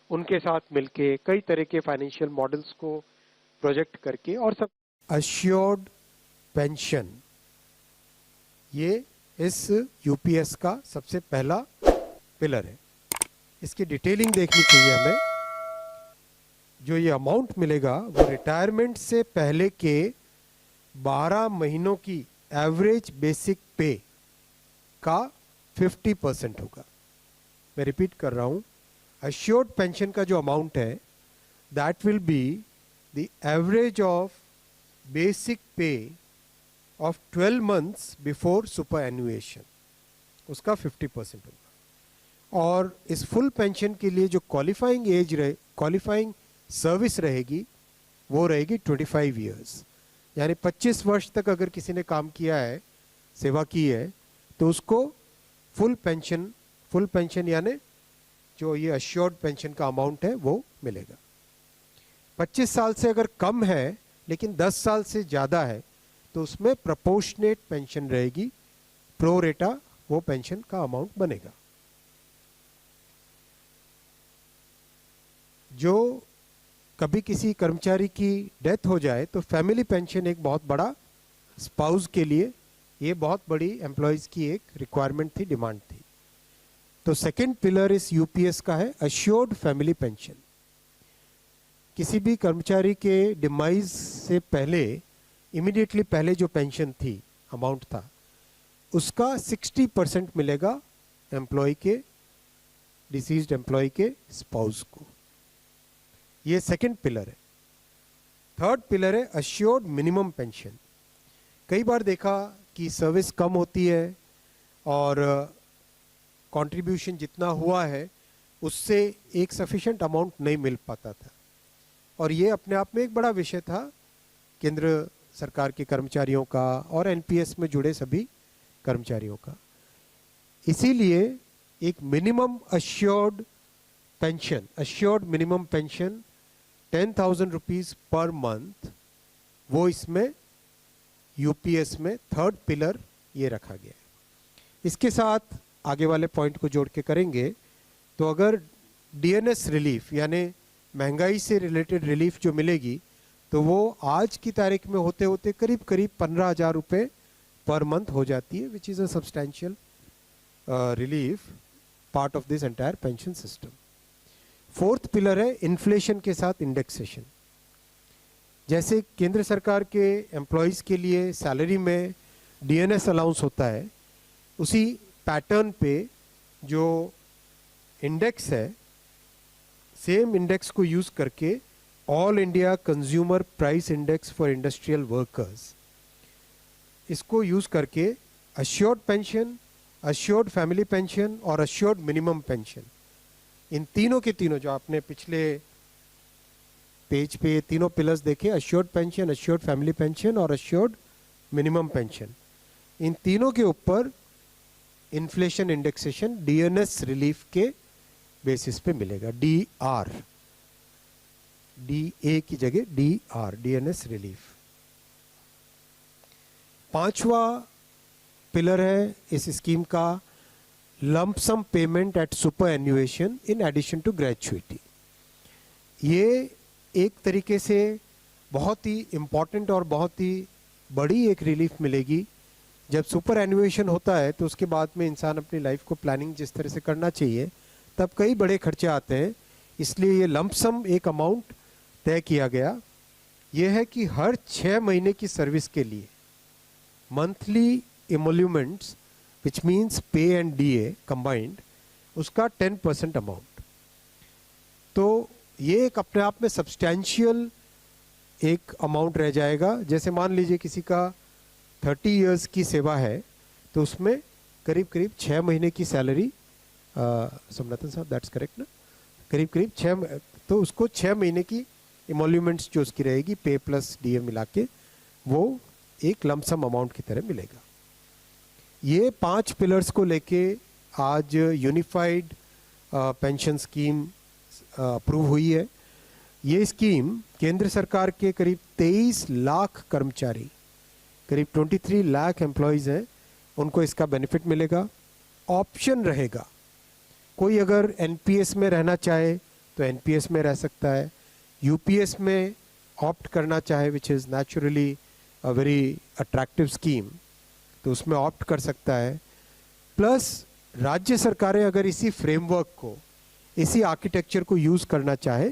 उनके साथ मिलके कई तरह के फाइनेंशियल मॉडल्स को प्रोजेक्ट करके और सब। अश्योर्ड पेंशन ये इस यूपीएस का सबसे पहला पिलर है। इसकी डिटेलिंग देखनी चाहिए हमें। जो ये अमाउंट मिलेगा वो रिटायरमेंट से पहले के 12 महीनों की एवरेज बेसिक पे का 50% होगा। मैं रिपीट कर रहा हूं, अश्योर्ड पेंशन का जो अमाउंट है that will be the average of basic पे ऑफ 12 मंथ्स बिफोर सुपर एनुएशन, उसका 50% होगा। और इस फुल पेंशन के लिए जो क्वालिफाइंग सर्विस रहेगी वो रहेगी 25 ईयर्स, यानी 25 वर्ष तक अगर किसी ने काम किया है, सेवा की है, तो उसको फुल पेंशन यानी जो ये अश्योर्ड पेंशन का अमाउंट है वो मिलेगा। 25 साल से अगर कम है लेकिन 10 साल से ज़्यादा है तो उसमें प्रोपोर्शनेट पेंशन रहेगी, प्रो रेटा वो पेंशन का अमाउंट बनेगा। जो कभी किसी कर्मचारी की डेथ हो जाए तो फैमिली पेंशन एक बहुत बड़ा, स्पाउस के लिए ये बहुत बड़ी एम्प्लॉयज की एक रिक्वायरमेंट थी, डिमांड थी। तो सेकंड पिलर इस यूपीएस का है अश्योर्ड फैमिली पेंशन। किसी भी कर्मचारी के डिमाइज से पहले, इमीडिएटली पहले जो पेंशन थी, अमाउंट था, उसका 60% मिलेगा एम्प्लॉय के, डिसीज्ड एम्प्लॉय के स्पाउस को। ये सेकंड पिलर है। थर्ड पिलर है अश्योर्ड मिनिमम पेंशन। कई बार देखा कि सर्विस कम होती है और कंट्रीब्यूशन जितना हुआ है उससे एक सफिशिएंट अमाउंट नहीं मिल पाता था, और ये अपने आप में एक बड़ा विषय था केंद्र सरकार के कर्मचारियों का और एनपीएस में जुड़े सभी कर्मचारियों का। इसीलिए एक minimum assured pension, assured minimum pension 10,000 rupees per month, वो इसमें यूपीएस में थर्ड पिलर ये रखा गया है। इसके साथ आगे वाले पॉइंट को जोड़ के करेंगे तो अगर डीएनएस रिलीफ यानी महंगाई से रिलेटेड रिलीफ जो मिलेगी तो वो आज की तारीख में होते होते करीब करीब 15,000 रुपये पर मंथ हो जाती है, which is a substantial relief part of this entire pension system. Fourth pillar है इन्फ्लेशन के साथ इंडेक्सेशन। जैसे केंद्र सरकार के एम्प्लॉयज़ के लिए सैलरी में डीएनएस अलाउंस होता है, उसी पैटर्न पे जो इंडेक्स है, सेम इंडेक्स को यूज़ करके all India consumer price index for industrial workers, इसको यूज़ करके assured pension, assured family pension और अश्योर्ड मिनिमम पेंशन, इन तीनों के तीनों जो आपने पिछले पेज पे तीनों पिलर्स देखे, assured pension, assured family pension और अश्योर्ड मिनिमम पेंशन, इन तीनों के ऊपर इन्फ्लेशन इंडेक्सेशन डीएनएस रिलीफ के बेसिस पे मिलेगा। डीआर, डीए की जगह डीआर, डीएनएस रिलीफ। पांचवा पिलर है इस स्कीम का lump sum payment at superannuation in addition to gratuity. ये एक तरीके से बहुत ही इम्पॉर्टेंट और बहुत ही बड़ी एक रिलीफ मिलेगी। जब सुपर एनुएशन होता है तो उसके बाद में इंसान अपनी लाइफ को प्लानिंग जिस तरह से करना चाहिए तब कई बड़े खर्चे आते हैं, इसलिए ये लंप सम एक अमाउंट तय किया गया। ये है कि हर 6 महीने की सर्विस के लिए मंथली इमोल्यूमेंट्स विच मीन्स पे एंड डीए कंबाइंड, उसका 10% अमाउंट। तो ये एक अपने आप में सब्सटैंशियल एक अमाउंट रह जाएगा। जैसे मान लीजिए किसी का 30 इयर्स की सेवा है तो उसमें करीब करीब 6 महीने की सैलरी, सोमनाथन साहब दैट्स करेक्ट ना, करीब करीब 6, तो उसको 6 महीने की इमोल्यूमेंट्स जो उसकी रहेगी पे प्लस डीए मिला के वो एक लमसम अमाउंट की तरह मिलेगा। ये 5 पिलर्स को लेके आज यूनिफाइड पेंशन स्कीम अप्रूव हुई है। ये स्कीम केंद्र सरकार के करीब 23 लाख कर्मचारी, करीब 23 लाख एम्प्लॉयज़ हैं, उनको इसका बेनिफिट मिलेगा। ऑप्शन रहेगा, कोई अगर एनपीएस में रहना चाहे तो एनपीएस में रह सकता है। यूपीएस में ऑप्ट करना चाहे, which is naturally a very attractive scheme, तो उसमें ऑप्ट कर सकता है। प्लस राज्य सरकारें अगर इसी फ्रेमवर्क को, इसी आर्किटेक्चर को यूज़ करना चाहे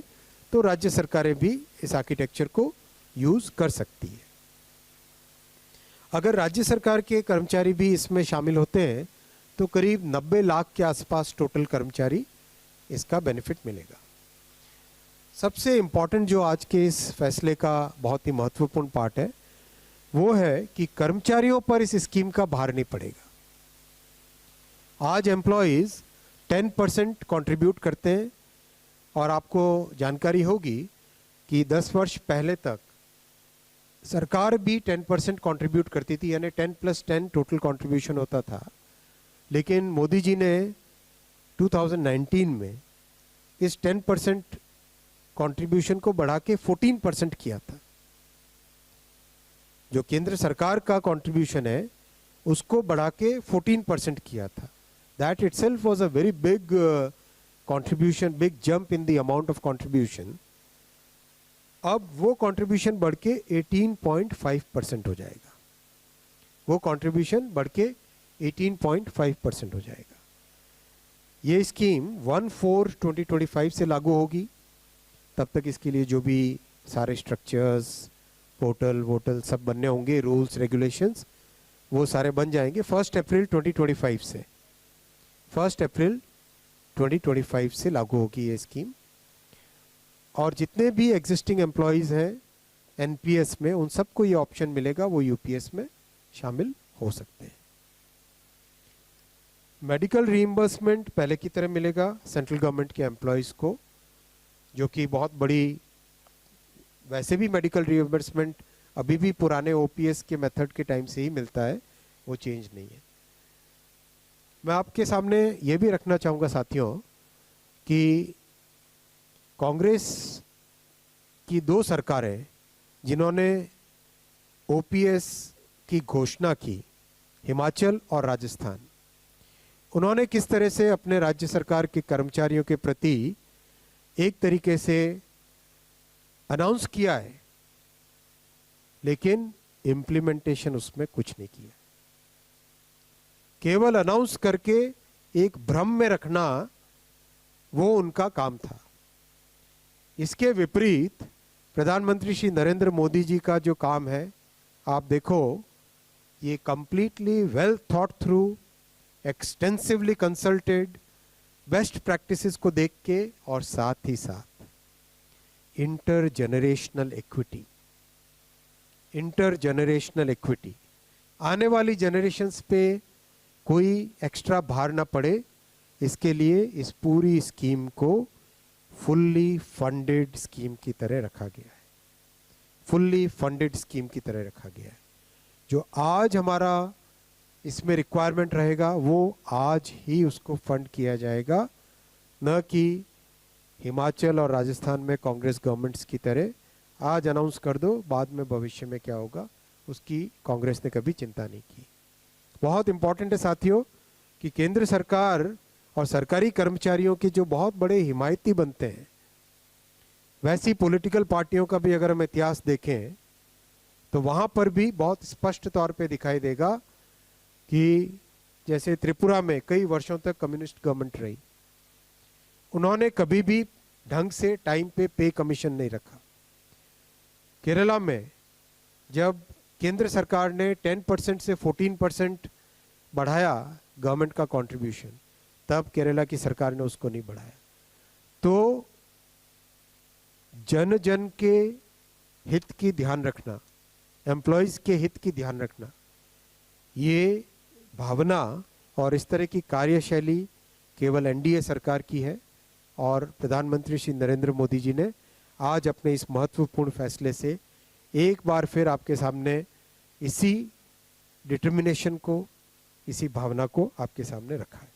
तो राज्य सरकारें भी इस आर्किटेक्चर को यूज़ कर सकती है। अगर राज्य सरकार के कर्मचारी भी इसमें शामिल होते हैं तो करीब 90 लाख के आसपास टोटल कर्मचारी इसका बेनिफिट मिलेगा। सबसे इम्पॉर्टेंट जो आज के इस फैसले का बहुत ही महत्वपूर्ण पार्ट है वो है कि कर्मचारियों पर इस स्कीम का भार नहीं पड़ेगा। आज एम्प्लॉयज़ 10% कंट्रीब्यूट करते हैं और आपको जानकारी होगी कि 10 वर्ष पहले तक सरकार भी 10% कंट्रीब्यूट करती थी, यानी 10+10 टोटल कंट्रीब्यूशन होता था। लेकिन मोदी जी ने 2019 में इस 10% कंट्रीब्यूशन को बढ़ा के 14% किया था। जो केंद्र सरकार का कंट्रीब्यूशन है उसको बढ़ा के 14% किया था। That itself was a very big contribution, big jump in the amount of contribution. अब वो कंट्रीब्यूशन बढ़ के 18.5% हो जाएगा। वो कंट्रीब्यूशन बढ़ के 18.5% हो जाएगा। ये स्कीम 1/4/2025 से लागू होगी। तब तक इसके लिए जो भी सारे स्ट्रक्चर्स, पोर्टल वोटल सब बनने होंगे, रूल्स रेगुलेशंस, वो सारे बन जाएंगे 1 अप्रैल 2025 से। 1 अप्रैल 2025 से लागू होगी ये स्कीम। और जितने भी एग्जिस्टिंग एम्प्लॉयज़ हैं एनपीएस में, उन सबको ये ऑप्शन मिलेगा, वो यूपीएस में शामिल हो सकते हैं। मेडिकल रीइंबर्समेंट पहले की तरह मिलेगा सेंट्रल गवर्नमेंट के एम्प्लॉयज़ को, जो कि बहुत बड़ी, वैसे भी मेडिकल रीइंबर्समेंट अभी भी पुराने ओपीएस के मेथड के टाइम से ही मिलता है, वो चेंज नहीं है। मैं आपके सामने ये भी रखना चाहूँगा साथियों कि कांग्रेस की 2 सरकारें जिन्होंने ओपीएस की घोषणा की, हिमाचल और राजस्थान, उन्होंने किस तरह से अपने राज्य सरकार के कर्मचारियों के प्रति एक तरीके से अनाउंस किया है, लेकिन इम्प्लीमेंटेशन उसमें कुछ नहीं किया। केवल अनाउंस करके एक भ्रम में रखना वो उनका काम था। इसके विपरीत प्रधानमंत्री श्री नरेंद्र मोदी जी का जो काम है, आप देखो, ये completely well thought through, extensively consulted, best practices को देख के, और साथ ही साथ इंटरजेनरेशनल इक्विटी, इंटरजेनरेशनल इक्विटी, आने वाली जनरेशन्स पे कोई एक्स्ट्रा भार ना पड़े, इसके लिए इस पूरी स्कीम को फुल्ली फंडेड स्कीम की तरह रखा गया है। फुल्ली फंडेड स्कीम की तरह रखा गया है। जो आज हमारा इसमें रिक्वायरमेंट रहेगा वो आज ही उसको फंड किया जाएगा, न कि हिमाचल और राजस्थान में कांग्रेस गवर्नमेंट्स की तरह आज अनाउंस कर दो, बाद में भविष्य में क्या होगा उसकी कांग्रेस ने कभी चिंता नहीं की। बहुत इंपॉर्टेंट है साथियों कि केंद्र सरकार और सरकारी कर्मचारियों के जो बहुत बड़े हिमायती बनते हैं, वैसी पॉलिटिकल पार्टियों का भी अगर हम इतिहास देखें तो वहाँ पर भी बहुत स्पष्ट तौर पे दिखाई देगा कि जैसे त्रिपुरा में कई वर्षों तक कम्युनिस्ट गवर्नमेंट रही, उन्होंने कभी भी ढंग से टाइम पे कमीशन नहीं रखा। केरला में जब केंद्र सरकार ने 10% से 14% बढ़ाया गवर्नमेंट का कंट्रीब्यूशन, तब केरला की सरकार ने उसको नहीं बढ़ाया। तो जन जन के हित की ध्यान रखना, एम्प्लॉयज़ के हित की ध्यान रखना, ये भावना और इस तरह की कार्यशैली केवल एनडीए सरकार की है। और प्रधानमंत्री श्री नरेंद्र मोदी जी ने आज अपने इस महत्वपूर्ण फैसले से एक बार फिर आपके सामने इसी डिटर्मिनेशन को, इसी भावना को आपके सामने रखा है।